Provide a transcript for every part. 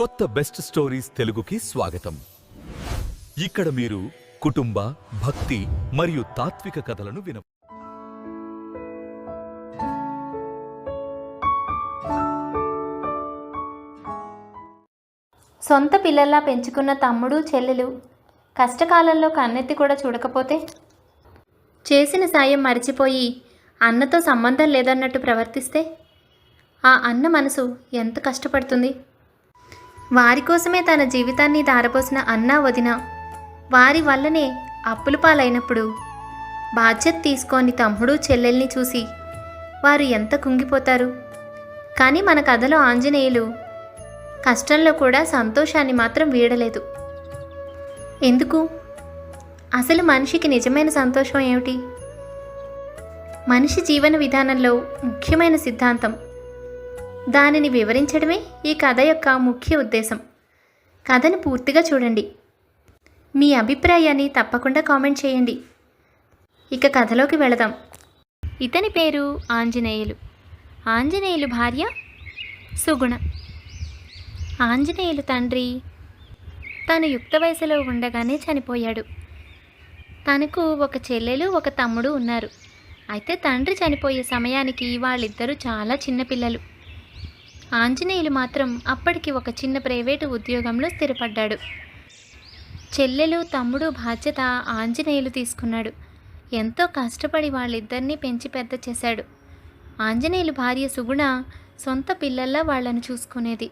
కొత్త best stories తెలుగుకి స్వాగతం. ఇక్కడ మీరు కుటుంబ, భక్తి మరియు తాత్విక కథలను విన. సొంత పిల్లల్లా పెంచుకున్న తమ్ముడు చెల్లెలు కష్టకాలంలో కన్నెత్తి కూడా చూడకపోతే, చేసిన సాయం మరిచిపోయి అన్నతో సంబంధం లేదన్నట్టు ప్రవర్తిస్తే ఆ అన్న మనసు ఎంత కష్టపడుతుంది. వారి కోసమే తన జీవితాన్ని ధారపోసిన అన్నా వదిన వారి వల్లనే అప్పుల పాలైనప్పుడు బాధ్యత తీసుకొని తమ్ముడు చెల్లెల్ని చూసి వారు ఎంత కుంగిపోతారు. కానీ మన కథలో ఆంజనేయులు కష్టంలో కూడా సంతోషాన్ని మాత్రం వీడలేదు. ఎందుకు? అసలు మనిషికి నిజమైన సంతోషం ఏమిటి? మనిషి జీవన విధానంలో ముఖ్యమైన సిద్ధాంతం. దానిని వివరించడమే ఈ కథ యొక్క ముఖ్య ఉద్దేశం. కథను పూర్తిగా చూడండి. మీ అభిప్రాయాన్ని తప్పకుండా కామెంట్ చేయండి. ఇక కథలోకి వెళదాం. ఇతని పేరు ఆంజనేయులు. ఆంజనేయులు భార్య సుగుణ. ఆంజనేయులు తండ్రి తను యుక్త వయసులో ఉండగానే చనిపోయాడు. తనకు ఒక చెల్లెలు ఒక తమ్ముడు ఉన్నారు. అయితే తండ్రి చనిపోయే సమయానికి వాళ్ళిద్దరూ చాలా చిన్నపిల్లలు. ఆంజనేయులు మాత్రం అప్పటికి ఒక చిన్న ప్రైవేటు ఉద్యోగంలో స్థిరపడ్డాడు. చెల్లెలు తమ్ముడు బాధ్యత ఆంజనేయులు తీసుకున్నాడు. ఎంతో కష్టపడి వాళ్ళిద్దరినీ పెంచి పెద్ద చేశాడు. ఆంజనేయులు భార్య సుగుణ సొంత పిల్లల్లా వాళ్లను చూసుకునేది.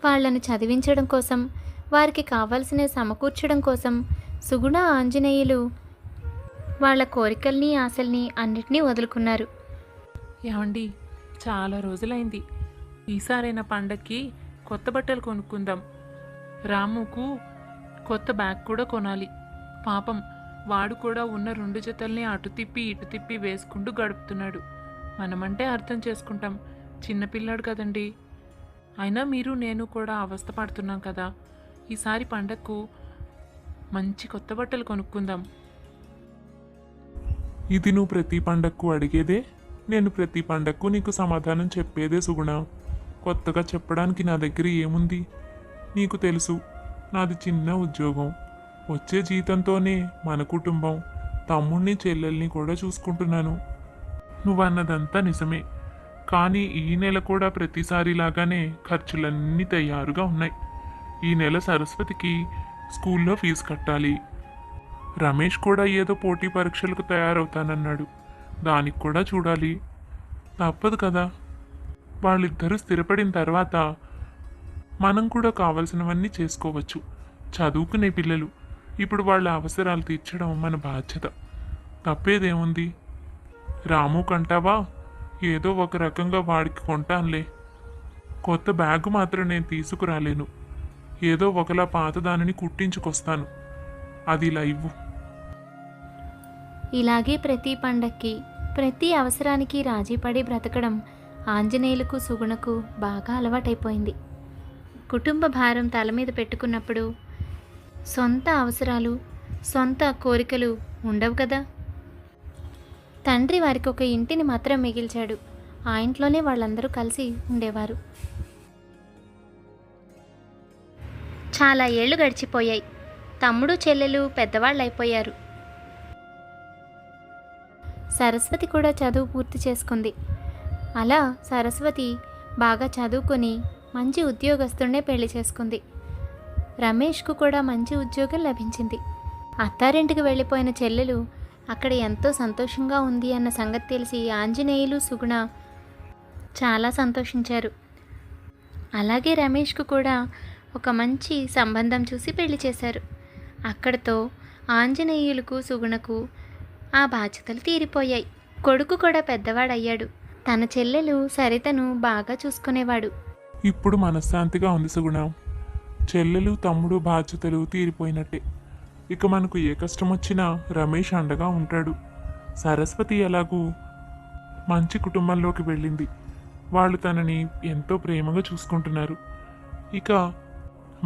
వాళ్లను చదివించడం కోసం, వారికి కావలసినవి సమకూర్చడం కోసం సుగుణ ఆంజనేయులు వాళ్ళ కోరికల్ని ఆశల్ని అన్నిటినీ వదులుకున్నారు. ఏమండి, చాలా రోజులైంది. ఈసారైన పండక్కి కొత్త బట్టలు కొనుక్కుందాం. రాముకు కొత్త బ్యాగ్ కూడా కొనాలి. పాపం వాడు కూడా ఉన్న 2 జతల్ని అటు తిప్పి ఇటు తిప్పి వేసుకుంటూ గడుపుతున్నాడు. మనమంటే అర్థం చేసుకుంటాం, చిన్నపిల్లాడు కదండి. అయినా మీరు నేను కూడా అవస్థ పడుతున్నాం కదా. ఈసారి పండక్కు మంచి కొత్త బట్టలు కొనుక్కుందాం. ఇది నువ్వు ప్రతి పండక్కు అడిగేదే, నేను ప్రతి పండక్కు నీకు సమాధానం చెప్పేదే సుగుణ. కొత్తగా చెప్పడానికి నా దగ్గర ఏముంది? నీకు తెలుసు, నాది చిన్న ఉద్యోగం. వచ్చే జీతంతోనే మన కుటుంబం, తమ్ముడిని చెల్లెల్ని కూడా చూసుకుంటున్నాను. నువ్వన్నదంతా నిజమే, కానీ ఈ నెల కూడా ప్రతిసారిలాగానే ఖర్చులన్నీ తయారుగా ఉన్నాయి. ఈ నెల సరస్వతికి స్కూల్లో ఫీజు కట్టాలి. రమేష్ కూడా ఏదో పోటీ పరీక్షలకు తయారవుతానన్నాడు, దానికి కూడా చూడాలి. తప్పదు కదా. వాళ్ళిద్దరూ స్థిరపడిన తర్వాత మనం కూడా కావలసినవన్నీ చేసుకోవచ్చు. చదువుకునే పిల్లలు. ఇప్పుడు వాళ్ళ అవసరాలు తీర్చడం మన బాధ్యత. తప్పేదేముంది? రాము కంటావా? ఏదో ఒక రకంగా వాడికి కొంటానులే. కొత్త బ్యాగు మాత్రం నేను తీసుకురాలేను. ఏదో ఒకలా పాతదానిని కుట్టించుకొస్తాను. అది ఇలా ఇవ్వు. ఇలాగే ప్రతి పండక్కి ప్రతి అవసరానికి రాజీపడి బ్రతకడం ఆంజనేయులకు సుగుణకు బాగా అలవాటైపోయింది. కుటుంబ భారం తల మీద పెట్టుకున్నప్పుడు సొంత అవసరాలు, సొంత కోరికలు ఉండవు కదా. తండ్రి వారికి ఒక ఇంటిని మాత్రం మిగిల్చాడు. ఆ ఇంట్లోనే వాళ్ళందరూ కలిసి ఉండేవారు. చాలా ఏళ్ళు గడిచిపోయాయి. తమ్ముడు చెల్లెలు పెద్దవాళ్ళైపోయారు. సరస్వతి కూడా చదువు పూర్తి చేసుకుంది. అలా సరస్వతి బాగా చదువుకొని మంచి ఉద్యోగస్తున్నే పెళ్లి చేసుకుంది. రమేష్కు కూడా మంచి ఉద్యోగం లభించింది. అత్తారింటికి వెళ్ళిపోయిన చెల్లెలు అక్కడ ఎంతో సంతోషంగా ఉంది అన్న సంగతి తెలిసి ఆంజనేయులు సుగుణ చాలా సంతోషించారు. అలాగే రమేష్కు కూడా ఒక మంచి సంబంధం చూసి పెళ్లి చేశారు. అక్కడితో ఆంజనేయులకు సుగుణకు ఆ బాధ్యతలు తీరిపోయాయి. కొడుకు కూడా పెద్దవాడయ్యాడు. తన చెల్లెలు సరితను బాగా చూసుకునేవాడు. ఇప్పుడు మనశ్శాంతిగా ఉంది సుగుణ. చెల్లెలు తమ్ముడు బాధ్యతలు తీరిపోయినట్టే. ఇక మనకు ఏ కష్టం వచ్చినా రమేష్ అండగా ఉంటాడు. సరస్వతి ఎలాగూ మంచి కుటుంబంలోకి వెళ్ళింది. వాళ్ళు తనని ఎంతో ప్రేమగా చూసుకుంటున్నారు. ఇక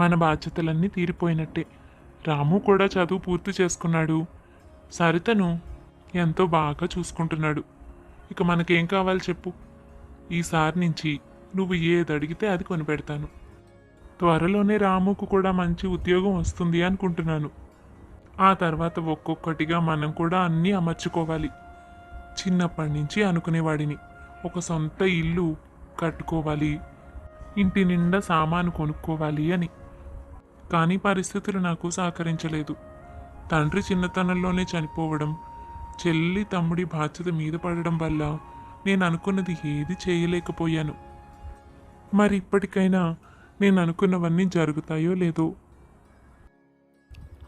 మన బాధ్యతలన్నీ తీరిపోయినట్టే. రాము కూడా చదువు పూర్తి చేసుకున్నాడు. సరితను ఎంతో బాగా చూసుకుంటున్నాడు. ఇక మనకేం కావాలి చెప్పు? ఈసారి నుంచి నువ్వు ఏది అడిగితే అది కొనిపెడతాను. త్వరలోనే రాముకు కూడా మంచి ఉద్యోగం వస్తుంది అనుకుంటున్నాను. ఆ తర్వాత ఒక్కొక్కటిగా మనం కూడా అన్నీ అమర్చుకోవాలి. చిన్నప్పటి నుంచి అనుకునేవాడిని ఒక సొంత ఇల్లు కట్టుకోవాలి, ఇంటి నిండా సామాను కొనుక్కోవాలి అని. కానీ పరిస్థితులు నాకు సహకరించలేదు. తండ్రి చిన్నతనంలోనే చనిపోవడం, చెల్లి తమ్ముడి బాధ్యత మీద పడడం వల్ల నేను అనుకున్నది ఏది చేయలేకపోయాను. మరి ఇప్పటికైనా నేను అనుకున్నవన్నీ జరుగుతాయో లేదో.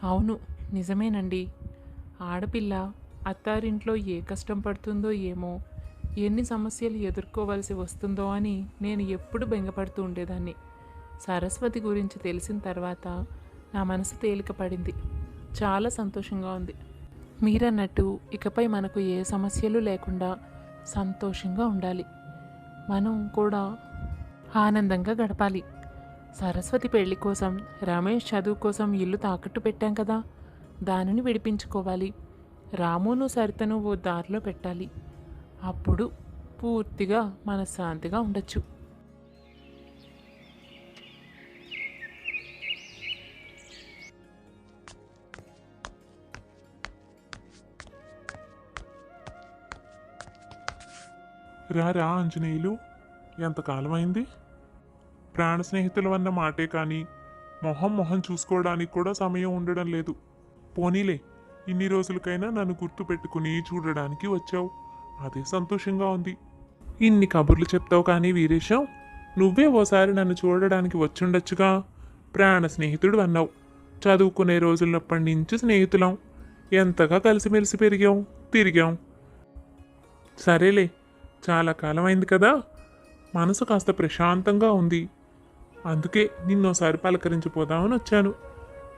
అవును, నిజమేనండి. ఆడపిల్ల అత్తారింట్లో ఏ కష్టం పడుతుందో ఏమో, ఎన్ని సమస్యలు ఎదుర్కోవలసి వస్తుందో అని నేను ఎప్పుడు బెంగపడుతూ ఉండేదాన్ని. సరస్వతి గురించి తెలిసిన తర్వాత నా మనసు తేలిక పడింది. చాలా సంతోషంగా ఉంది. మీరన్నట్టు ఇకపై మనకు ఏ సమస్యలు లేకుండా సంతోషంగా ఉండాలి. మనం కూడా ఆనందంగా గడపాలి. సరస్వతి పెళ్లి కోసం, రమేష్ చదువు కోసం ఇల్లు తాకట్టు పెట్టాం కదా, దానిని విడిపించుకోవాలి. రామును సరితను ఓ దారిలో పెట్టాలి. అప్పుడు పూర్తిగా మనశ్శాంతిగా ఉండొచ్చు. రా ఆంజనేయులు, ఎంతకాలం అయింది? ప్రాణ స్నేహితులు అన్న మాటే కానీ మొహం చూసుకోవడానికి కూడా సమయం ఉండడం లేదు. పోనీలే, ఇన్ని రోజులకైనా నన్ను గుర్తు పెట్టుకుని చూడడానికి వచ్చావు, అదే సంతోషంగా ఉంది. ఇన్ని కబుర్లు చెప్తావు కానీ వీరేశం, నువ్వే ఓసారి నన్ను చూడడానికి వచ్చుండొచ్చుగా. ప్రాణ స్నేహితుడు అన్నావు, చదువుకునే రోజులప్పటి నుంచి స్నేహితులం, ఎంతగా కలిసిమెలిసి పెరిగాం, తిరిగాం. సరేలే, చాలా కాలం అయింది కదా, మనసు కాస్త ప్రశాంతంగా ఉంది. అందుకే నిన్నోసారి పలకరించిపోదామని వచ్చాను.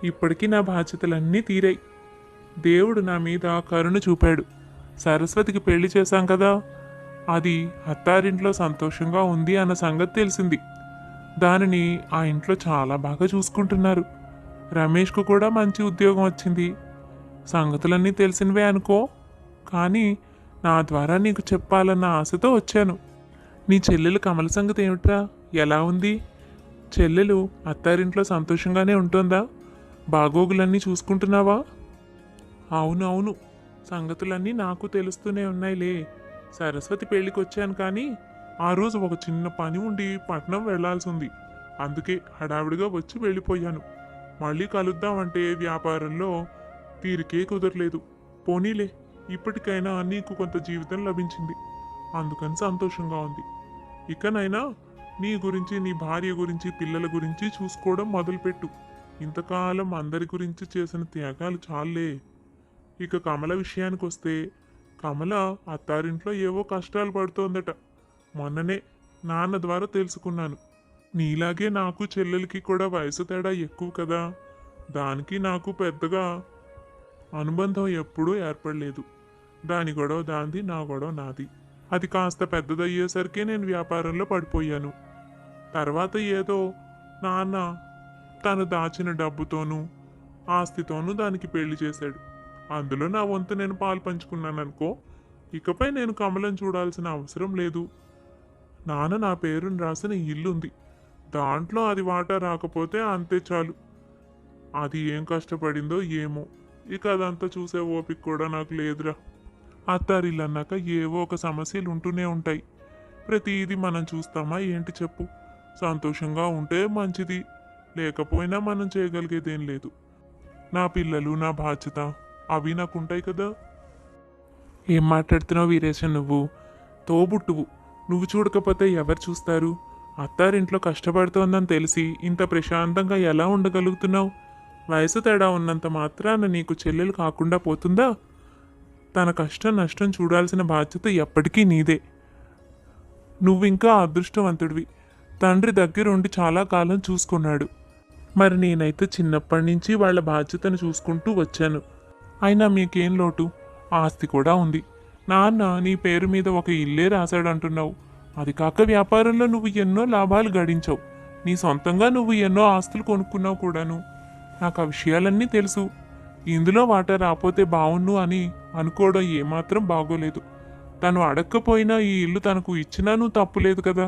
ఇప్పటికీ నా బాధ్యతలన్నీ తీరాయి. దేవుడు నా మీద కరుణ చూపాడు. సరస్వతికి పెళ్లి చేశాం కదా, అది అత్తారింట్లో సంతోషంగా ఉంది అన్న సంగతి తెలిసింది. దానిని ఆ ఇంట్లో చాలా బాగా చూసుకుంటున్నారు. రమేష్కు కూడా మంచి ఉద్యోగం వచ్చింది. సంగతులన్నీ తెలిసినవే అనుకో, కానీ నా ద్వారా నీకు చెప్పాలన్న ఆశతో వచ్చాను. నీ చెల్లెలు కమల సంగతి ఏమిట్రా, ఎలా ఉంది? చెల్లెలు అత్తారింట్లో సంతోషంగానే ఉంటుందా? బాగోగులన్నీ చూసుకుంటున్నావా? అవును, సంగతులన్నీ నాకు తెలుస్తూనే ఉన్నాయిలే. సరస్వతి పెళ్ళికి వచ్చాను కానీ ఆ రోజు ఒక చిన్న పని ఉండి పట్నం వెళ్లాల్సి ఉంది. అందుకే హడావిడిగా వచ్చి వెళ్ళిపోయాను. మళ్ళీ కలుద్దామంటే వ్యాపారంలో తీరికే కుదరలేదు. పోనీలే, ఇప్పటికైనా నీకు కొంత జీవితం లభించింది, అందుకని సంతోషంగా ఉంది. ఇకనైనా నీ గురించి, నీ భార్య గురించి, పిల్లల గురించి చూసుకోవడం మొదలుపెట్టు. ఇంతకాలం అందరి గురించి చేసిన త్యాగాలు చాలే. ఇక కమల విషయానికి వస్తే, కమల అత్తారింట్లో ఏవో కష్టాలు పడుతోందట. మొన్ననే నాన్న ద్వారా తెలుసుకున్నాను. నీలాగే నాకు చెల్లెలకి కూడా వయసు తేడా ఎక్కువ కదా, దానికి నాకు పెద్దగా అనుబంధం ఎప్పుడూ ఏర్పడలేదు. దాని గొడవ దాంది, నా గొడవ నాది. అది కాస్త పెద్దదయ్యేసరికి నేను వ్యాపారంలో పడిపోయాను. తర్వాత ఏదో నాన్న తను దాచిన డబ్బుతోనూ ఆస్తితోనూ దానికి పెళ్లి చేశాడు. అందులో నా వంతు నేను పాలు పంచుకున్నాను అనుకో. ఇకపై నేను కమలం చూడాల్సిన అవసరం లేదు. నాన్న నా పేరుని రాసిన ఇల్లుంది, దాంట్లో అది వాటా రాకపోతే అంతే చాలు. అది ఏం కష్టపడిందో ఏమో, ఇక అదంతా చూసే ఓపిక కూడా నాకు లేదురా. అత్తారిల్లు అన్నాక ఏవో ఒక సమస్యలు ఉంటూనే ఉంటాయి. ప్రతిదీ మనం చూస్తామా ఏంటి చెప్పు? సంతోషంగా ఉంటే మంచిది, లేకపోయినా మనం చేయగలిగేదేం లేదు. నా పిల్లలు, నా బాధ్యత అవి నాకు ఉంటాయి కదా. ఏం మాట్లాడుతున్నావు వీరేశం? నువ్వు తోబుట్టువు, నువ్వు చూడకపోతే ఎవరు చూస్తారు? అత్తారింట్లో కష్టపడుతోందని తెలిసి ఇంత ప్రశాంతంగా ఎలా ఉండగలుగుతున్నావు? వయసు తేడా ఉన్నంత మాత్రాన నీకు చెల్లెలు కాకుండా పోతుందా? తన కష్టం నష్టం చూడాల్సిన బాధ్యత ఎప్పటికీ నీదే. నువ్వింకా అదృష్టవంతుడివి, తండ్రి దగ్గరుండి చాలా కాలం చూసుకున్నాడు. మరి నేనైతే చిన్నప్పటి నుంచి వాళ్ళ బాధ్యతను చూసుకుంటూ వచ్చాను. అయినా మీకేం లోటు? ఆస్తి కూడా ఉంది. నాన్న నీ పేరు మీద ఒక ఇల్లే రాశాడంటున్నావు. అది కాక వ్యాపారంలో నువ్వు ఎన్నో లాభాలు గడించావు. నీ సొంతంగా నువ్వు ఎన్నో ఆస్తులు కొనుక్కున్నావు కూడాను. నాకు ఆ విషయాలన్నీ తెలుసు. ఇందులో వాటా రాపోతే బావున్ను అని అనుకోవడం ఏమాత్రం బాగోలేదు. తను అడక్కపోయినా ఈ ఇల్లు తనకు ఇచ్చినా నువ్వు తప్పులేదు కదా.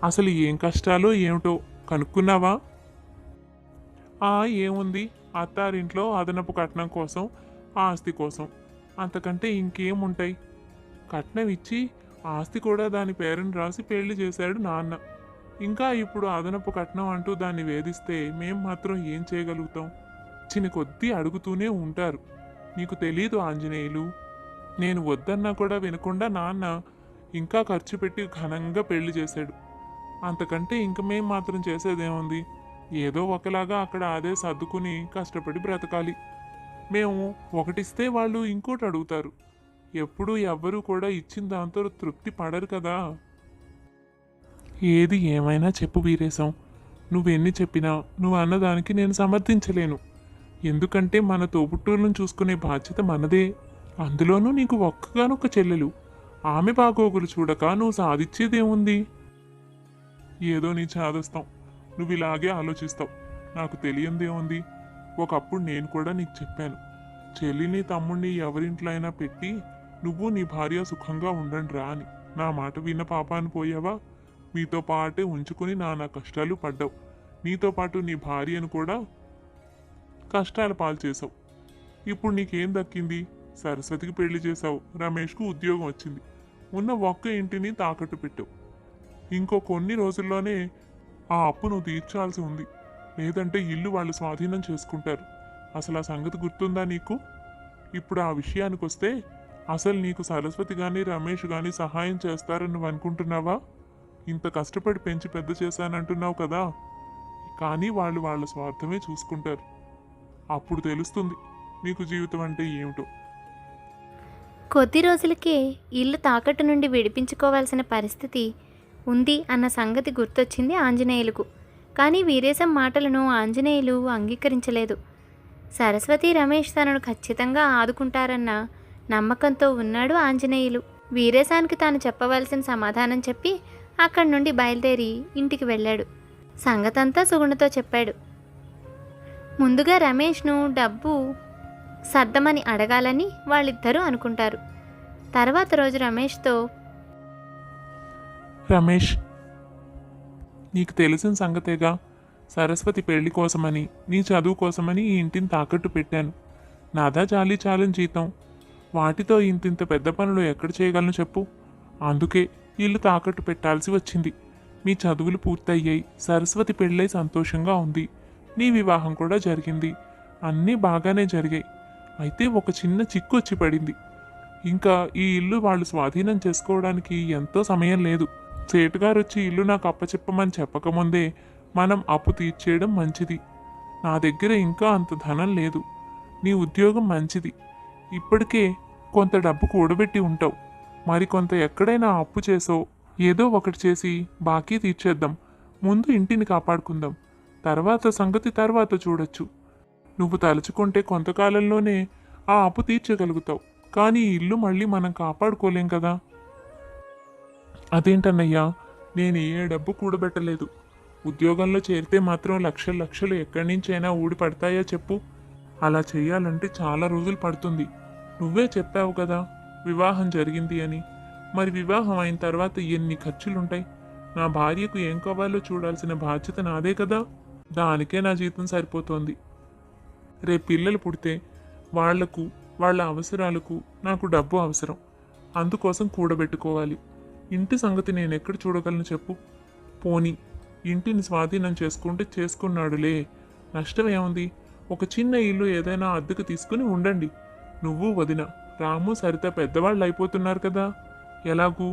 అసలు ఏం కష్టాలో ఏమిటో కనుక్కున్నావా? ఏముంది, అత్తారింట్లో అదనపు కట్నం కోసం, ఆస్తి కోసం, అంతకంటే ఇంకేముంటాయి. కట్నం ఇచ్చి ఆస్తి కూడా దాని పేరుని రాసి పెళ్లి చేశాడు నాన్న. ఇంకా ఇప్పుడు అదనపు కట్నం అంటూ దాన్ని వేధిస్తే మేం మాత్రం ఏం చేయగలుగుతాం? చిన్న కొద్దీ అడుగుతూనే ఉంటారు. నీకు తెలీదు ఆంజనేయులు, నేను వద్దన్నా కూడా వినకుండా నాన్న ఇంకా ఖర్చు పెట్టి ఘనంగా పెళ్లి చేశాడు. అంతకంటే ఇంక మేం మాత్రం చేసేదేముంది? ఏదో ఒకలాగా అక్కడ అదే సర్దుకుని కష్టపడి బ్రతకాలి. మేము ఒకటిస్తే వాళ్ళు ఇంకోటి అడుగుతారు. ఎప్పుడూ ఎవ్వరూ కూడా ఇచ్చిన దాంతో తృప్తి పడరు కదా. ఏది ఏమైనా చెప్పు వీరేశం, నువ్వెన్ని చెప్పినా నువ్వు అన్నదానికి నేను సమర్థించలేను. ఎందుకంటే మన తోబుట్టువులను చూసుకునే బాధ్యత మనదే. అందులోనూ నీకు ఒక్కగానొక్క చెల్లెలు. ఆమె బాగోగులు చూడక నువ్వు సాధించేదేముంది? ఏదో నీ చాదస్తాం, నువ్వు ఇలాగే ఆలోచిస్తావు. నాకు తెలియందేముంది? ఒకప్పుడు నేను కూడా నీకు చెప్పాను, చెల్లిని తమ్ముడిని ఎవరింట్లో అయినా పెట్టి నువ్వు నీ భార్య సుఖంగా ఉండండి రా అని. నా మాట విన్న పాపాన్ని పోయావా? మీతో పాటే ఉంచుకుని నానా కష్టాలు పడ్డావు. నీతో పాటు నీ భార్యను కూడా కష్టాల పాలు చేసావు. ఇప్పుడు నీకేం దక్కింది? సరస్వతికి పెళ్లి చేశావు, రమేష్కు ఉద్యోగం వచ్చింది, ఉన్న ఒక్క ఇంటిని తాకట్టు పెట్టావు. ఇంకో కొన్ని రోజుల్లోనే ఆ అప్పు నువ్వు తీర్చాల్సి ఉంది. లేదంటే ఇల్లు వాళ్ళు స్వాధీనం చేసుకుంటారు. అసలు ఆ సంగతి గుర్తుందా నీకు? ఇప్పుడు ఆ విషయానికి వస్తే, అసలు నీకు సరస్వతి కానీ రమేష్ కానీ సహాయం చేస్తారని నువ్వు అనుకుంటున్నావా? ఇంత కష్టపడి పెంచి పెద్ద చేశానంటున్నావు కదా, కానీ వాళ్ళు వాళ్ళ స్వార్థమే చూసుకుంటారు. అప్పుడు తెలుస్తుంది నీకు జీవితం అంటే ఏమిటో. కొద్ది రోజులకే ఇల్లు తాకట్టు నుండి విడిపించుకోవాల్సిన పరిస్థితి ఉంది అన్న సంగతి గుర్తొచ్చింది ఆంజనేయులకు. కానీ వీరేశం మాటలను ఆంజనేయులు అంగీకరించలేదు. సరస్వతి రమేష్ తనను ఖచ్చితంగా ఆదుకుంటారన్న నమ్మకంతో ఉన్నాడు ఆంజనేయులు. వీరేశానికి తాను చెప్పవలసిన సమాధానం చెప్పి అక్కడి నుండి బయలుదేరి ఇంటికి వెళ్ళాడు. సంగతంతా సుగుణతో చెప్పాడు. ముందుగా రమేష్ను డబ్బు సర్దమని అడగాలని వాళ్ళిద్దరూ అనుకుంటారు. తర్వాత రోజు రమేష్తో, రమేష్, నీకు తెలిసిన సంగతేగా, సరస్వతి పెళ్లి కోసమని నీ చదువు కోసమని ఈ ఇంటిని తాకట్టు పెట్టాను. నాదా చాలీ చాలని జీతం. వాటితో ఇంతింత పెద్ద పనులు ఎక్కడ చేయగలను చెప్పు? అందుకే ఇల్లు తాకట్టు పెట్టాల్సి వచ్చింది. మీ చదువులు పూర్తయ్యాయి, సరస్వతి పెళ్ళై సంతోషంగా ఉంది, నీ వివాహం కూడా జరిగింది, అన్నీ బాగానే జరిగాయి. అయితే ఒక చిన్న చిక్కు వచ్చి పడింది. ఇంకా ఈ ఇల్లు వాళ్ళు స్వాధీనం చేసుకోవడానికి ఎంతో సమయం లేదు. సేటుగారు వచ్చి ఇల్లు నాకు అప్పచెప్పమని చెప్పకముందే మనం అప్పు తీర్చేయడం మంచిది. నా దగ్గర ఇంకా అంత ధనం లేదు. నీ ఉద్యోగం మంచిది, ఇప్పటికే కొంత డబ్బు కూడబెట్టి ఉంటావు. మరికొంత ఎక్కడైనా అప్పు చేసో ఏదో ఒకటి చేసి బాకీ తీర్చేద్దాం. ముందు ఇంటిని కాపాడుకుందాం, తర్వాత సంగతి తర్వాత చూడొచ్చు. నువ్వు తలుచుకుంటే కొంతకాలంలోనే ఆ అప్పు తీర్చగలుగుతావు. కానీ ఈ ఇల్లు మళ్ళీ మనం కాపాడుకోలేం కదా. అదేంటన్నయ్యా, నేను ఏ డబ్బు కూడబెట్టలేదు. ఉద్యోగంలో చేరితే మాత్రం లక్షలు లక్షలు ఎక్కడి నుంచైనా ఊడి పడతాయా చెప్పు? అలా చేయాలంటే చాలా రోజులు పడుతుంది. నువ్వే చెప్పావు కదా వివాహం జరిగింది అని. మరి వివాహం అయిన తర్వాత ఎన్ని ఖర్చులుంటాయి? నా భార్యకు ఏం కావాలో చూడాల్సిన బాధ్యత నాదే కదా. దానికే నా జీతం సరిపోతోంది. రేపు పిల్లలు పుడితే వాళ్లకు, వాళ్ళ అవసరాలకు నాకు డబ్బు అవసరం. అందుకోసం కూడబెట్టుకోవాలి. ఇంటి సంగతి నేను ఎక్కడ చూడగలను చెప్పు? పోనీ ఇంటిని స్వాధీనం చేసుకుంటే చేసుకున్నాడులే, నష్టం ఏముంది? ఒక చిన్న ఇల్లు ఏదైనా అద్దెకు తీసుకుని ఉండండి. నువ్వు, వదిన, రాము, సరిత పెద్దవాళ్ళు అయిపోతున్నారు కదా. ఎలాగూ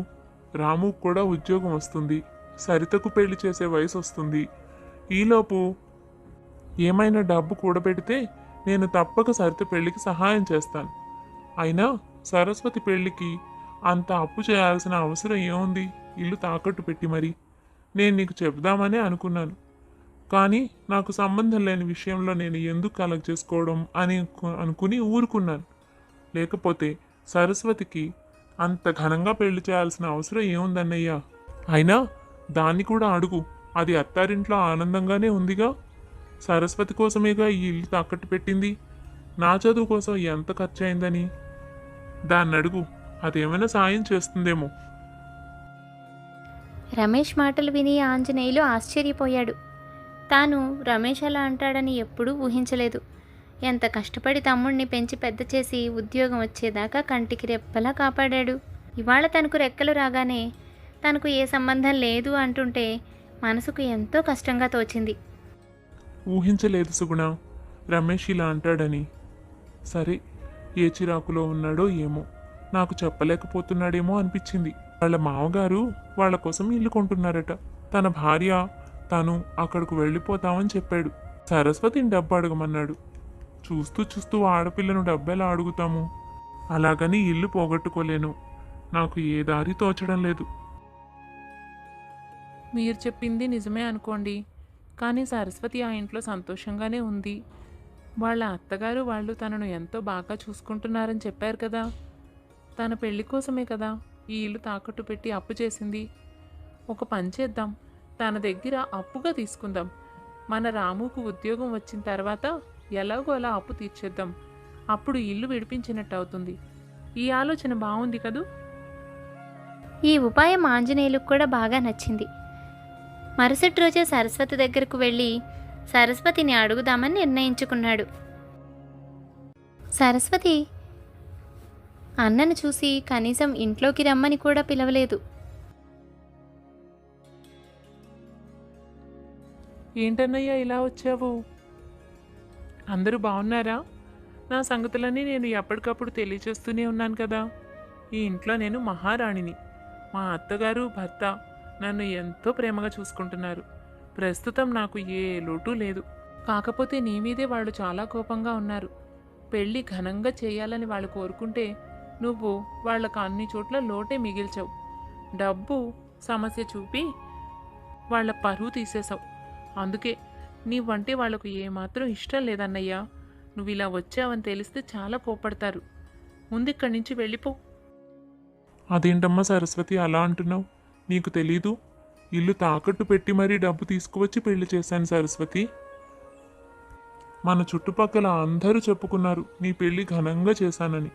రాముకు కూడా ఉద్యోగం వస్తుంది, సరితకు పెళ్లి చేసే వయసు వస్తుంది. ఈలోపు ఏమైనా డబ్బు కూడబెడితే నేను తప్పక సరిత పెళ్లికి సహాయం చేస్తాను. అయినా సరస్వతి పెళ్లికి అంత అప్పు చేయాల్సిన అవసరం ఏముంది? ఇల్లు తాకట్టు పెట్టి మరి. నేను నీకు చెప్దామనే అనుకున్నాను, కానీ నాకు సంబంధం లేని విషయంలో నేను ఎందుకు కలగ చేసుకోవడం అని అనుకుని ఊరుకున్నాను. లేకపోతే సరస్వతికి అంత ఘనంగా పెళ్లి చేయాల్సిన అవసరం ఏముందన్నయ్యా? అయినా దాన్ని కూడా అడుగు, అది అత్తారింట్లో ఆనందంగానే ఉందిగా. సరస్వతి కోసమేగా ఈ ఇల్లు తాకట్టు పెట్టింది. నా చదువు కోసం ఎంత ఖర్చు అయిందని దాన్ని అడుగు, అదేమైనా సాయం చేస్తుందేమో. రమేష్ మాటలు విని ఆంజనేయులు ఆశ్చర్యపోయాడు. తాను రమేష్ అలా అంటాడని ఎప్పుడూ ఊహించలేదు. ఎంత కష్టపడి తమ్ముడిని పెంచి పెద్ద చేసి ఉద్యోగం వచ్చేదాకా కంటికి రెప్పలా కాపాడాడు. ఇవాళ తనకు రెక్కలు రాగానే తనకు ఏ సంబంధం లేదు అంటుంటే మనసుకు ఎంతో కష్టంగా తోచింది. ఊహించలేదు సుగుణ, రమేష్ ఇలా అంటాడని. సరే, ఏ చిరాకులో ఉన్నాడో ఏమో, నాకు చెప్పలేకపోతున్నాడేమో అనిపించింది. వాళ్ళ మామగారు వాళ్ళ కోసం ఇల్లు కొంటున్నారట. తన భార్య తను అక్కడికి వెళ్ళిపోతామని చెప్పాడు. సరస్వతిని డబ్బు అడగమన్నాడు. చూస్తూ చూస్తూ ఆడపిల్లను డబ్బెలా అడుగుతాము? అలాగని ఇల్లు పోగొట్టుకోలేను. నాకు ఏ దారి తోచడం లేదు. మీరు చెప్పింది నిజమే అనుకోండి, కానీ సరస్వతి ఆ ఇంట్లో సంతోషంగానే ఉంది. వాళ్ళ అత్తగారు వాళ్ళు తనను ఎంతో బాగా చూసుకుంటున్నారని చెప్పారు కదా. తన పెళ్లి కోసమే కదా ఈ ఇల్లు తాకట్టు పెట్టి అప్పు చేసింది. ఒక పని చేద్దాం, తన దగ్గర అప్పుగా తీసుకుందాం. మన రాముకు ఉద్యోగం వచ్చిన తర్వాత ఎలాగో అలా అప్పు తీర్చేద్దాం. అప్పుడు ఇల్లు విడిపించినట్టు అవుతుంది. ఈ ఆలోచన బాగుంది కదూ? ఈ ఉపాయం ఆంజనేయులకు కూడా బాగా నచ్చింది. మరుసటి రోజే సరస్వతి దగ్గరకు వెళ్ళి సరస్వతిని అడుగుదామని నిర్ణయించుకున్నాడు. సరస్వతి అన్నను చూసి కనీసం ఇంట్లోకి రమ్మని కూడా పిలవలేదు. ఏంటన్నయ్యా ఇలా వచ్చావు? అందరూ బాగున్నారా? నా సంగతులన్నీ నేను ఎప్పటికప్పుడు తెలియచేస్తూనే ఉన్నాను కదా. ఈ ఇంట్లో నేను మహారాణిని. మా అత్తగారు భర్త నన్ను ఎంతో ప్రేమగా చూసుకుంటున్నారు. ప్రస్తుతం నాకు ఏ లోటు లేదు. కాకపోతే నీ మీదే వాళ్ళు చాలా కోపంగా ఉన్నారు. పెళ్ళి ఘనంగా చేయాలని వాళ్ళు కోరుకుంటే నువ్వు వాళ్ళకు అన్ని చోట్ల లోటే మిగిల్చావు. డబ్బు సమస్య చూపి వాళ్ళ పరువు తీసేశావు. అందుకే నీవంటే వాళ్లకు ఏమాత్రం ఇష్టం లేదన్నయ్యా. నువ్వు ఇలా వచ్చావని తెలిస్తే చాలా కోపడతారు. ముందిక్కడి నుంచి వెళ్ళిపో. అదేంటమ్మా సరస్వతి అలా అంటున్నావు? నీకు తెలీదు? ఇల్లు తాకట్టు పెట్టి మరీ డబ్బు తీసుకువచ్చి పెళ్లి చేశాను సరస్వతి. మన చుట్టుపక్కల అందరూ చెప్పుకున్నారు నీ పెళ్లి ఘనంగా చేశానని.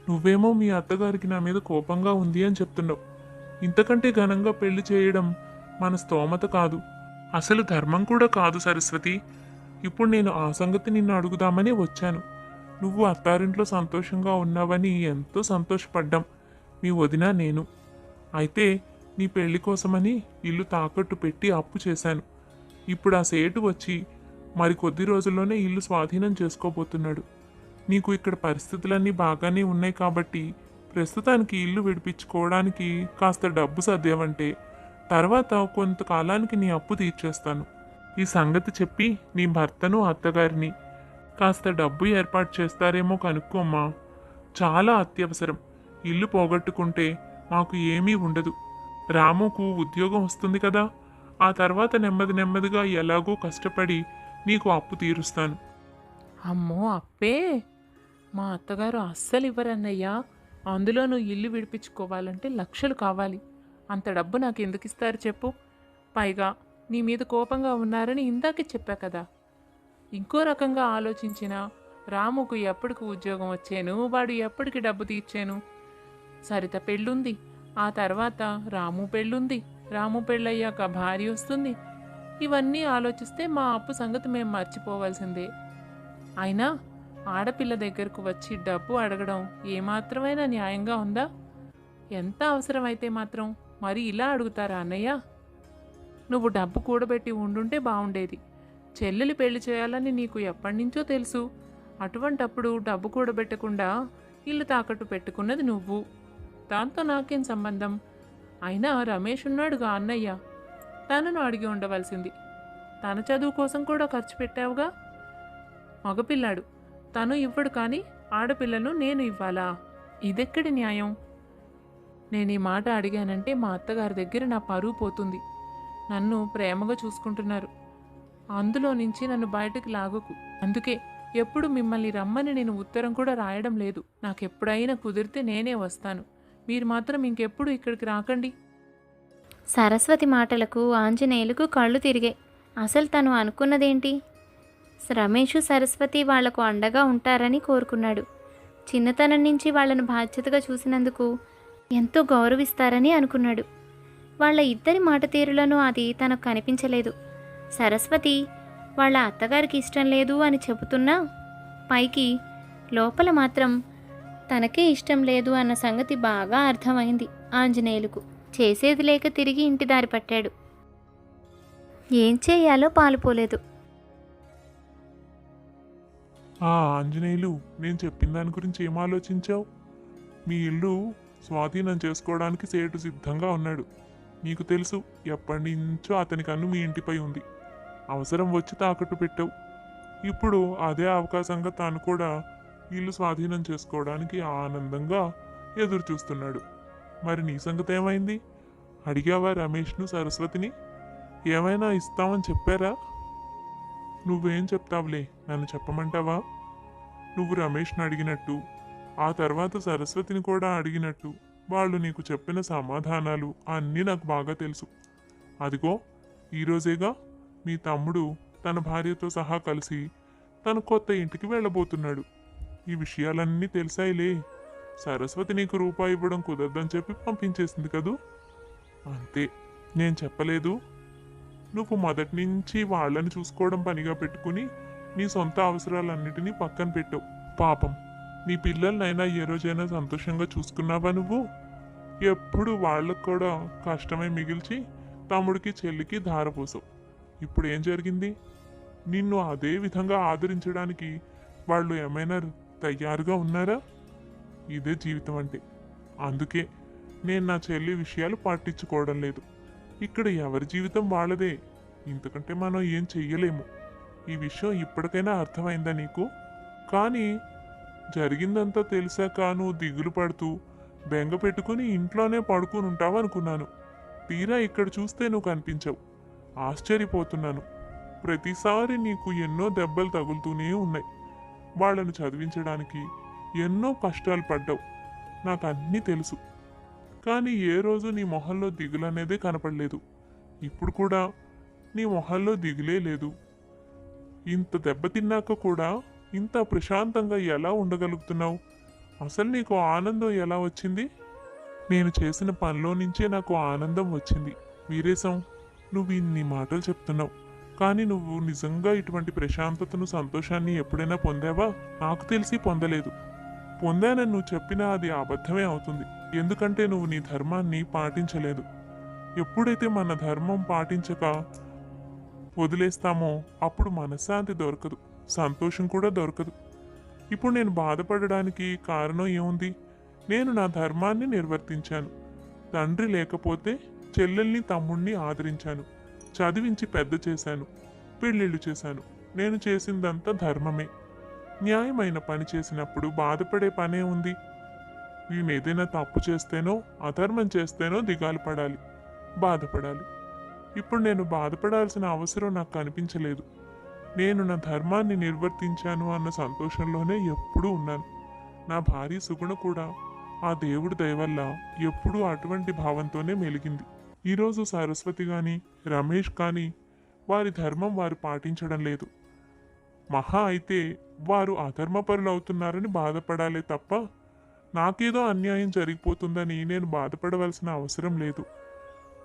నువ్వేమో మీ అత్తగారికి నా మీద కోపంగా ఉంది అని చెప్తున్నావు. ఇంతకంటే ఘనంగా పెళ్లి చేయడం మన స్తోమత కాదు, అసలు ధర్మం కూడా కాదు సరస్వతి. ఇప్పుడు నేను ఆ సంగతి నిన్ను అడుగుదామని వచ్చాను. నువ్వు అత్తారింట్లో సంతోషంగా ఉన్నావని ఎంతో సంతోషపడ్డాం మీ వదిన నేను. అయితే నీ పెళ్లి కోసమని ఇల్లు తాకట్టు పెట్టి అప్పు చేశాను. ఇప్పుడు ఆ సేటు వచ్చి మరి కొద్ది రోజుల్లోనే ఇల్లు స్వాధీనం చేసుకోబోతున్నాడు. నీకు ఇక్కడ పరిస్థితులన్నీ బాగానే ఉన్నాయి కాబట్టి ప్రస్తుతానికి ఇల్లు విడిపించుకోవడానికి కాస్త డబ్బు సర్దేవంటే తర్వాత కొంతకాలానికి నీ అప్పు తీర్చేస్తాను. ఈ సంగతి చెప్పి నీ భర్తను అత్తగారిని కాస్త డబ్బు ఏర్పాటు చేస్తారేమో కనుక్కోమ్మా. చాలా అత్యవసరం. ఇల్లు పోగొట్టుకుంటే మాకు ఏమీ ఉండదు. రాముకు ఉద్యోగం వస్తుంది కదా, ఆ తర్వాత నెమ్మది నెమ్మదిగా ఎలాగో కష్టపడి నీకు అప్పు తీరుస్తాను. అమ్మో అప్పే! మా అత్తగారు అస్సలు ఇవ్వరన్నయ్యా. అందులో నువ్వు ఇల్లు విడిపించుకోవాలంటే లక్షలు కావాలి. అంత డబ్బు నాకు ఎందుకు ఇస్తారు చెప్పు? పైగా నీ మీద కోపంగా ఉన్నారని ఇందాకే చెప్పా కదా. ఇంకో రకంగా ఆలోచించిన రాముకు ఎప్పటికి ఉద్యోగం వచ్చాను, వాడు ఎప్పటికి డబ్బు తీర్చాను. సరిత పెళ్ళుంది, ఆ తర్వాత రాము పెళ్ళుంది, రాము పెళ్ళయ్యాక భార్య వస్తుంది. ఇవన్నీ ఆలోచిస్తే మా అప్పు సంగతి మేము మర్చిపోవాల్సిందే. అయినా ఆడపిల్ల దగ్గరకు వచ్చి డబ్బు అడగడం ఏమాత్రమైనా న్యాయంగా ఉందా? ఎంత అవసరమైతే మాత్రం మరి ఇలా అడుగుతారా అన్నయ్య? నువ్వు డబ్బు కూడబెట్టి ఉండుంటే బాగుండేది. చెల్లెలి పెళ్లి చేయాలని నీకు ఎప్పటినుంచో తెలుసు. అటువంటప్పుడు డబ్బు కూడబెట్టకుండా ఇల్లు తాకట్టు పెట్టుకున్నది నువ్వు. దాంతో నాకేం సంబంధం? అయినా రమేష్ ఉన్నాడుగా అన్నయ్య, తనను అడిగి ఉండవలసింది. తన చదువు కోసం కూడా ఖర్చు పెట్టావుగా. మగపిల్లాడు, తను ఇవ్వడు కానీ ఆడపిల్లను నేను ఇవ్వాలా? ఇదెక్కడి న్యాయం? నేను ఈ మాట అడిగానంటే మా అత్తగారి దగ్గర నా పరువు పోతుంది. నన్ను ప్రేమగా చూసుకుంటున్నారు. అందులో నుంచి నన్ను బయటకు లాగకు. అందుకే ఎప్పుడు మిమ్మల్ని రమ్మని నేను ఉత్తరం కూడా రాయడం లేదు. నాకెప్పుడైనా కుదిరితే నేనే వస్తాను. మీరు మాత్రం ఇంకెప్పుడు ఇక్కడికి రాకండి. సరస్వతి మాటలకు ఆంజనేయులకు కళ్ళు తిరిగాయి. అసలు తను అనుకున్నదేంటి? రమేషు సరస్వతి వాళ్లకు అండగా ఉంటారని కోరుకున్నాడు. చిన్నతనం నుంచి వాళ్లను బాధ్యతగా చూసినందుకు ఎంతో గౌరవిస్తారని అనుకున్నాడు. వాళ్ళ ఇద్దరి మాట తీరులను అది తనకు కనిపించలేదు. సరస్వతి వాళ్ళ అత్తగారికి ఇష్టం లేదు అని చెబుతున్నా పైకి లోపల మాత్రం తనకే ఇష్టం లేదు అన్న సంగతి బాగా అర్థమైంది ఆంజనేయులకు. చేసేది లేక తిరిగి ఇంటి దారి పట్టాడు. ఏం చేయాలో పాలుపోలేదు. ఆంజనేయులు, నేను చెప్పిన దాని గురించి ఏం ఆలోచించావు? మీ ఇల్లు స్వాధీనం చేసుకోవడానికి సేటు సిద్ధంగా ఉన్నాడు. నీకు తెలుసు, ఎప్పటి నుంచో అతని కన్ను మీ ఇంటిపై ఉంది. అవసరం వచ్చి తాకట్టు పెట్టావు. ఇప్పుడు అదే అవకాశంగా తాను కూడా ఇల్లు స్వాధీనం చేసుకోవడానికి ఆనందంగా ఎదురు చూస్తున్నాడు. మరి నీ సంగతి ఏమైంది? అడిగావా రమేష్ను, సరస్వతిని? ఏమైనా ఇస్తామని చెప్పారా? నువ్వేం చెప్తావులే, నన్ను చెప్పమంటావా? నువ్వు రమేష్ను అడిగినట్టు, ఆ తర్వాత సరస్వతిని కూడా అడిగినట్టు వాళ్ళు నీకు చెప్పిన సమాధానాలు అన్నీ నాకు బాగా తెలుసు. అదిగో ఈరోజేగా మీ తమ్ముడు తన భార్యతో సహా కలిసి తన కొత్త ఇంటికి వెళ్ళబోతున్నాడు. ఈ విషయాలన్నీ తెలిసాయిలే. సరస్వతి నీకు రూపాయి ఇవ్వడం కుదరదని చెప్పి పంపించేసింది కదూ. అంతే, నేను చెప్పలేదు? నువ్వు మొదటి నుంచి వాళ్ళని చూసుకోవడం పనిగా పెట్టుకుని నీ సొంత అవసరాలన్నిటినీ పక్కన పెట్టావు. పాపం, నీ పిల్లలనైనా ఏ రోజైనా సంతోషంగా చూసుకున్నావా నువ్వు? ఎప్పుడు వాళ్ళకు కూడా కష్టమై మిగిల్చి తమ్ముడికి చెల్లికి ధారపోసావు. ఇప్పుడు ఏం జరిగింది? నిన్ను అదే విధంగా ఆదరించడానికి వాళ్ళు ఏమైనా తయారుగా ఉన్నారా? ఇదే జీవితం అంటే. అందుకే నేను నా చెల్లి విషయాలు పట్టించుకోవడం లేదు. ఇక్కడ ఎవరి జీవితం వాళ్ళదే. ఇంతకంటే మనం ఏం చెయ్యలేము. ఈ విషయం ఇప్పటికైనా అర్థమైందా నీకు? కానీ జరిగిందంతా తెలిసాక నువ్వు దిగులు పడుతూ బెంగ పెట్టుకుని ఇంట్లోనే పడుకుని ఉంటావనుకున్నాను. తీరా ఇక్కడ చూస్తే నువ్వు కనిపించవు. ఆశ్చర్యపోతున్నాను. ప్రతిసారి నీకు ఎన్నో దెబ్బలు తగులుతూనే ఉన్నాయి. వాళ్ళను చదివించడానికి ఎన్నో కష్టాలు పడ్డావు. నాకు అన్నీ తెలుసు. కానీ ఏ రోజు నీ మొహంలో దిగులు అనేదే కనపడలేదు. ఇప్పుడు కూడా నీ మొహంలో దిగులే లేదు. ఇంత దెబ్బతిన్నాక కూడా ఇంత ప్రశాంతంగా ఎలా ఉండగలుగుతున్నావు? అసలు నీకు ఆనందం ఎలా వచ్చింది? నేను చేసిన పనిలో నుంచే నాకు ఆనందం వచ్చింది. వీరేశం, నువ్వు ఇన్ని మాటలు చెప్తున్నావు, కానీ నువ్వు నిజంగా ఇటువంటి ప్రశాంతతను, సంతోషాన్ని ఎప్పుడైనా పొందావా? నాకు తెలిసి పొందలేదు. పొందానని నువ్వు చెప్పినా అది అబద్ధమే అవుతుంది. ఎందుకంటే నువ్వు నీ ధర్మాన్ని పాటించలేదు. ఎప్పుడైతే మన ధర్మం పాటించక వదిలేస్తామో అప్పుడు మనశ్శాంతి దొరకదు, సంతోషం కూడా దొరకదు. ఇప్పుడు నేను బాధపడడానికి కారణం ఏముంది? నేను నా ధర్మాన్ని నిర్వర్తించాను. తండ్రి లేకపోతే చెల్లెల్ని తమ్ముణ్ణి ఆదరించాను, చదివించి పెద్ద చేశాను, పెళ్ళిళ్ళు చేశాను. నేను చేసిందంతా ధర్మమే. న్యాయమైన పని చేసినప్పుడు బాధపడే పనే ఉంది? నేను ఏదైనా తప్పు చేస్తేనో అధర్మం చేస్తేనో దిగాలు పడాలి, బాధపడాలి. ఇప్పుడు నేను బాధపడాల్సిన అవసరం నాకు కనిపించలేదు. నేను నా ధర్మాన్ని నిర్వర్తించాను అన్న సంతోషంలోనే ఎప్పుడూ ఉన్నాను. నా భార్య సుగుణ కూడా ఆ దేవుడి దయవల్ల ఎప్పుడూ అటువంటి భావంతోనే మెలిగింది. ఈరోజు సరస్వతి కానీ రమేష్ కానీ వారి ధర్మం వారు పాటించడం లేదు. మహా అయితే వారు అధర్మపరులు అవుతున్నారని బాధపడాలే తప్ప నాకేదో అన్యాయం జరిగిపోతుందని నేను బాధపడవలసిన అవసరం లేదు.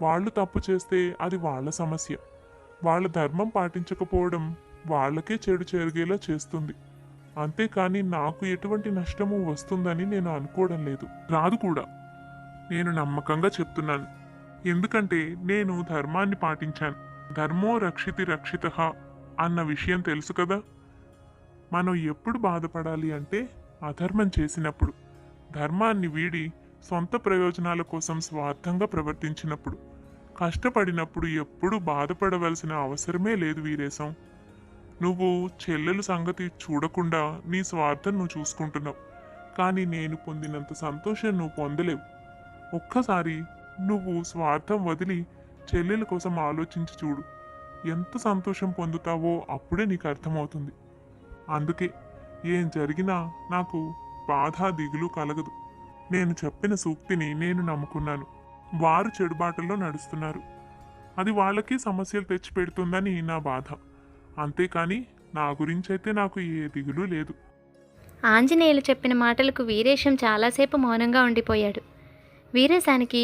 వాళ్ళు తప్పు చేస్తే అది వాళ్ళ సమస్య. వాళ్ళ ధర్మం పాటించకపోవడం వాళ్ళకే చెడు జరిగేలా చేస్తుంది. అంతేకాని నాకు ఎటువంటి నష్టము వస్తుందని నేను అనుకోవడం లేదు, రాదు కూడా. నేను నమ్మకంగా చెప్తున్నాను. ఎందుకంటే నేను ధర్మాన్ని పాటించాను. ధర్మో రక్షితి రక్షితః అన్న విషయం తెలుసు కదా. మనం ఎప్పుడు బాధపడాలి అంటే అధర్మం చేసినప్పుడు, ధర్మాన్ని వీడి సొంత ప్రయోజనాల కోసం స్వార్థంగా ప్రవర్తించినప్పుడు, కష్టపడినప్పుడు ఎప్పుడు బాధపడవలసిన అవసరమే లేదు వీరేశం. నువ్వు చెల్లెలు సంగతి చూడకుండా నీ స్వార్థం నువ్వు చూసుకుంటున్నావు. కానీ నేను పొందినంత సంతోషం నువ్వు పొందలేవు. ఒక్కసారి నువ్వు స్వార్థం వదిలి చెల్లెల కోసం ఆలోచించి చూడు. ఎంత సంతోషం పొందుతావో అప్పుడే నీకు అర్థమవుతుంది. అందుకే ఏం జరిగినా నాకు బాధ దిగులు కలగదు. నేను చెప్పిన సూక్తిని నేను నమ్ముకున్నాను. వారు చెడుబాటల్లో నడుస్తున్నారు. అది వాళ్ళకి సమస్యలు తెచ్చిపెడుతుందని నా బాధ. అంతేకాని నా గురించైతే నాకు ఏ దిగులు లేదు. ఆంజనేయులు చెప్పిన మాటలకు వీరేశం చాలాసేపు మౌనంగా ఉండిపోయాడు. వీరేశానికి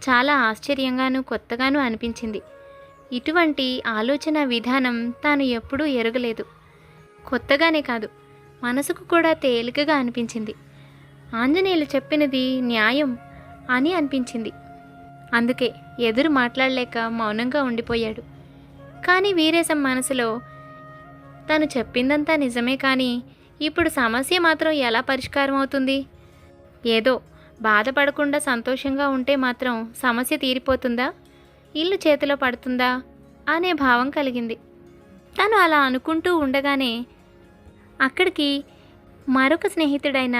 చాలా ఆశ్చర్యంగానూ కొత్తగానూ అనిపించింది. ఇటువంటి ఆలోచన విధానం తాను ఎప్పుడూ ఎరగలేదు. కొత్తగానే కాదు, మనసుకు కూడా తేలికగా అనిపించింది. ఆంజనేయులు చెప్పినది న్యాయం అని అనిపించింది. అందుకే ఎదురు మాట్లాడలేక మౌనంగా ఉండిపోయాడు. కానీ వీరేశం మనసులో తను చెప్పిందంతా నిజమే, కానీ ఇప్పుడు సమస్య మాత్రం ఎలా పరిష్కారం అవుతుంది? ఏదో బాధపడకుండా సంతోషంగా ఉంటే మాత్రం సమస్య తీరిపోతుందా, ఇల్లు చేతిలో పడుతుందా అనే భావం కలిగింది. తను అలా అనుకుంటూ ఉండగానే అక్కడికి మరొక స్నేహితుడైన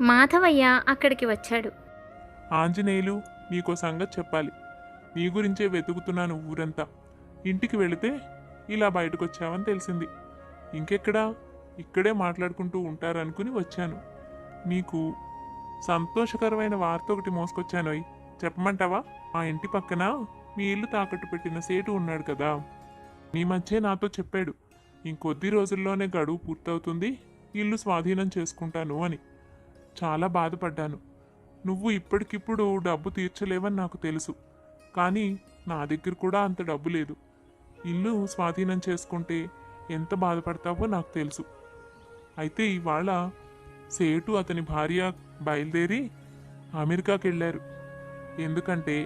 మాధవయ్య అక్కడికి వచ్చాడు. ఆంజనేయులు, నీకో సంగతి చెప్పాలి. నీ గురించే వెతుకుతున్నాను ఊరంతా. ఇంటికి వెళితే ఇలా బయటకు వచ్చావని తెలిసింది. ఇంకెక్కడా, ఇక్కడే మాట్లాడుకుంటూ ఉంటారనుకుని వచ్చాను. నీకు సంతోషకరమైన వార్త ఒకటి మోసుకొచ్చానోయ్, చెప్పమంటావా? మా ఇంటి పక్కన మీ ఇల్లు తాకట్టు పెట్టిన సేటు ఉన్నాడు కదా, మీ మధ్య నాతో చెప్పాడు ఇంకొద్ది రోజుల్లోనే గడువు పూర్తవుతుంది, ఇల్లు స్వాధీనం చేసుకుంటాను అని. చాలా బాధపడ్డాను. నువ్వు ఇప్పటికిప్పుడు డబ్బు తీర్చలేవని నాకు తెలుసు, కానీ నా దగ్గర కూడా అంత డబ్బు లేదు. ఇల్లు స్వాధీనం చేసుకుంటే ఎంత బాధపడతావో నాకు తెలుసు. అయితే ఇవాళ సేటు అతని భార్య బయలుదేరి అమెరికాకి వెళ్ళారు. ఎందుకంటే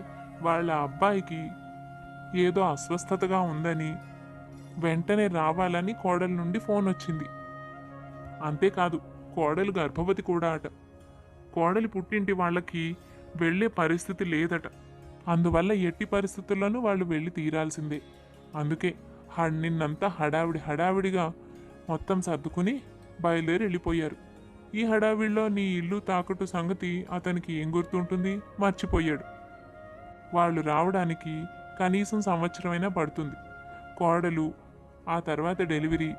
వాళ్ళ అబ్బాయికి ఏదో అస్వస్థతగా ఉందని వెంటనే రావాలని కోడల నుండి ఫోన్ వచ్చింది. అంతేకాదు, కోడలు గర్భవతి కూడా అట. కోడలి పుట్టింటి వాళ్ళకి వెళ్ళే పరిస్థితి లేదట. అందువల్ల ఎట్టి పరిస్థితుల్లోనూ వాళ్ళు వెళ్ళి తీరాల్సిందే. అందుకే నిన్నంతా హడావిడిగా మొత్తం సర్దుకుని బయలుదేరి వెళ్ళిపోయారు. ఈ హడావిడిలో నీ ఇల్లు తాకట్టు సంగతి అతనికి ఏం గుర్తుంటుంది? మర్చిపోయాడు. వాళ్ళు రావడానికి కనీసం సంవత్సరమైనా పడుతుంది. కోడలు, ఆ తర్వాత డెలివరీ,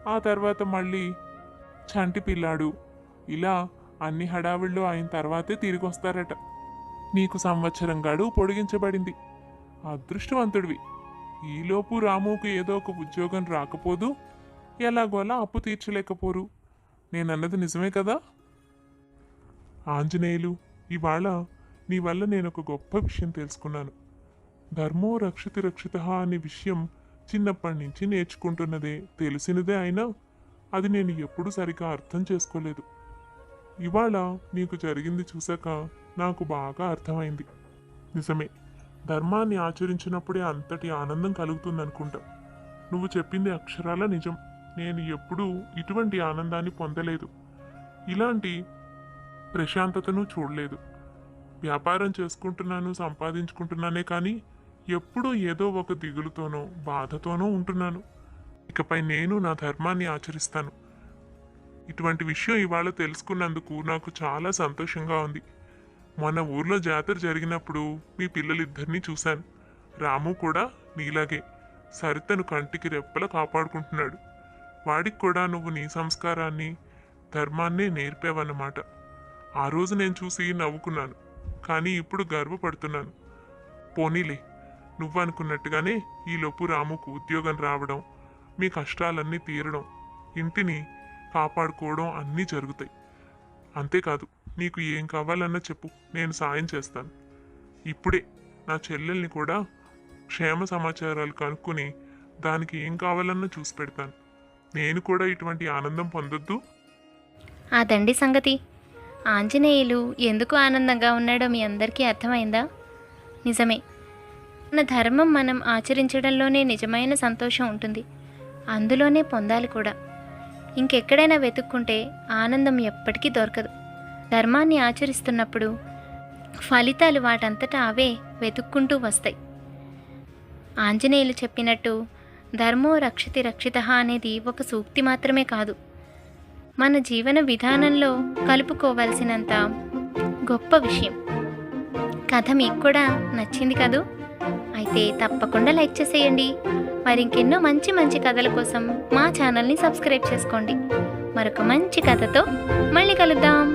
ఆ తర్వాత మళ్ళీ చంటి పిల్లాడు, ఇలా అన్ని హడావిళ్ళు అయిన తర్వాతే తిరిగి వస్తారట. నీకు సంవత్సరం గడువు పొడిగించబడింది. అదృష్టవంతుడివి. ఈలోపు రాముకు ఏదో ఒక ఉద్యోగం రాకపోదు, ఎలాగోలా అప్పు తీర్చలేకపోరు. నేనన్నది నిజమే కదా? ఆంజనేయులు, ఇవాళ నీ వల్ల నేను ఒక గొప్ప విషయం తెలుసుకున్నాను. ధర్మో రక్షితి రక్షిత అనే విషయం చిన్నప్పటి నుంచి నేర్చుకుంటున్నదే, తెలిసినదే అయినా అది నేను ఎప్పుడూ సరిగా అర్థం చేసుకోలేదు. ఇవాళ నీకు జరిగింది చూశాక నాకు బాగా అర్థమైంది. నిజమే, ధర్మాన్ని ఆచరించినప్పుడే అంతటి ఆనందం కలుగుతుందనుకుంటా. నువ్వు చెప్పింది అక్షరాల నిజం. నేను ఎప్పుడూ ఇటువంటి ఆనందాన్ని పొందలేదు, ఇలాంటి ప్రశాంతతను చూడలేదు. వ్యాపారం చేసుకుంటున్నాను, సంపాదించుకుంటున్నానే కానీ ఎప్పుడూ ఏదో ఒక దిగులుతోనో బాధతోనో ఉంటున్నాను. ఇకపై నేను నా ధర్మాన్ని ఆచరిస్తాను. ఇటువంటి విషయం ఇవాళ తెలుసుకున్నందుకు నాకు చాలా సంతోషంగా ఉంది. మన ఊర్లో జాతర జరిగినప్పుడు మీ పిల్లలిద్దరినీ చూశాను. రాము కూడా నీలాగే సరితను కంటికి రెప్పలా కాపాడుకుంటున్నాడు. వాడికి కూడా నువ్వు నీ సంస్కారాన్ని, ధర్మాన్నే నేర్పావన్నమాట. ఆ రోజు నేను చూసి నవ్వుకున్నాను, కానీ ఇప్పుడు గర్వపడుతున్నాను. పోనీలే, నువ్వు అనుకున్నట్టుగానే ఈలోపు రాముకు ఉద్యోగం రావడం, మీ కష్టాలన్నీ తీరడం, ఇంటిని కాపాడుకోవడం అన్నీ జరుగుతాయి. అంతేకాదు, నీకు ఏం కావాలన్నా చెప్పు, నేను సాయం చేస్తాను. ఇప్పుడే నా చెల్లెల్ని కూడా క్షేమ సమాచారాలు కనుక్కొని దానికి ఏం కావాలన్నా చూసి పెడతాను. నేను కూడా ఇటువంటి ఆనందం పొందొద్దు? అదండి సంగతి. ఆంజనేయులు ఎందుకు ఆనందంగా ఉన్నాడో మీ అందరికీ అర్థమైందా? నిజమే, మన ధర్మం మనం ఆచరించడంలోనే నిజమైన సంతోషం ఉంటుంది. అందులోనే పొందాలి కూడా. ఇంకెక్కడైనా వెతుక్కుంటే ఆనందం ఎప్పటికీ దొరకదు. ధర్మాన్ని ఆచరిస్తున్నప్పుడు ఫలితాలు వాటంతటా అవే వెతుక్కుంటూ వస్తాయి. ఆంజనేయులు చెప్పినట్టు ధర్మో రక్షితి రక్షితః అనేది ఒక సూక్తి మాత్రమే కాదు, మన జీవన విధానంలో కలుపుకోవాల్సినంత గొప్ప విషయం. కథ మీకు కూడా నచ్చింది కదూ? అయితే తప్పకుండా లైక్ చేసేయండి. మరి ఇంకెన్నో మంచి మంచి కథల కోసం మా ఛానల్ని సబ్స్క్రైబ్ చేసుకోండి. మరొక మంచి కథతో మళ్ళీ కలుద్దాం.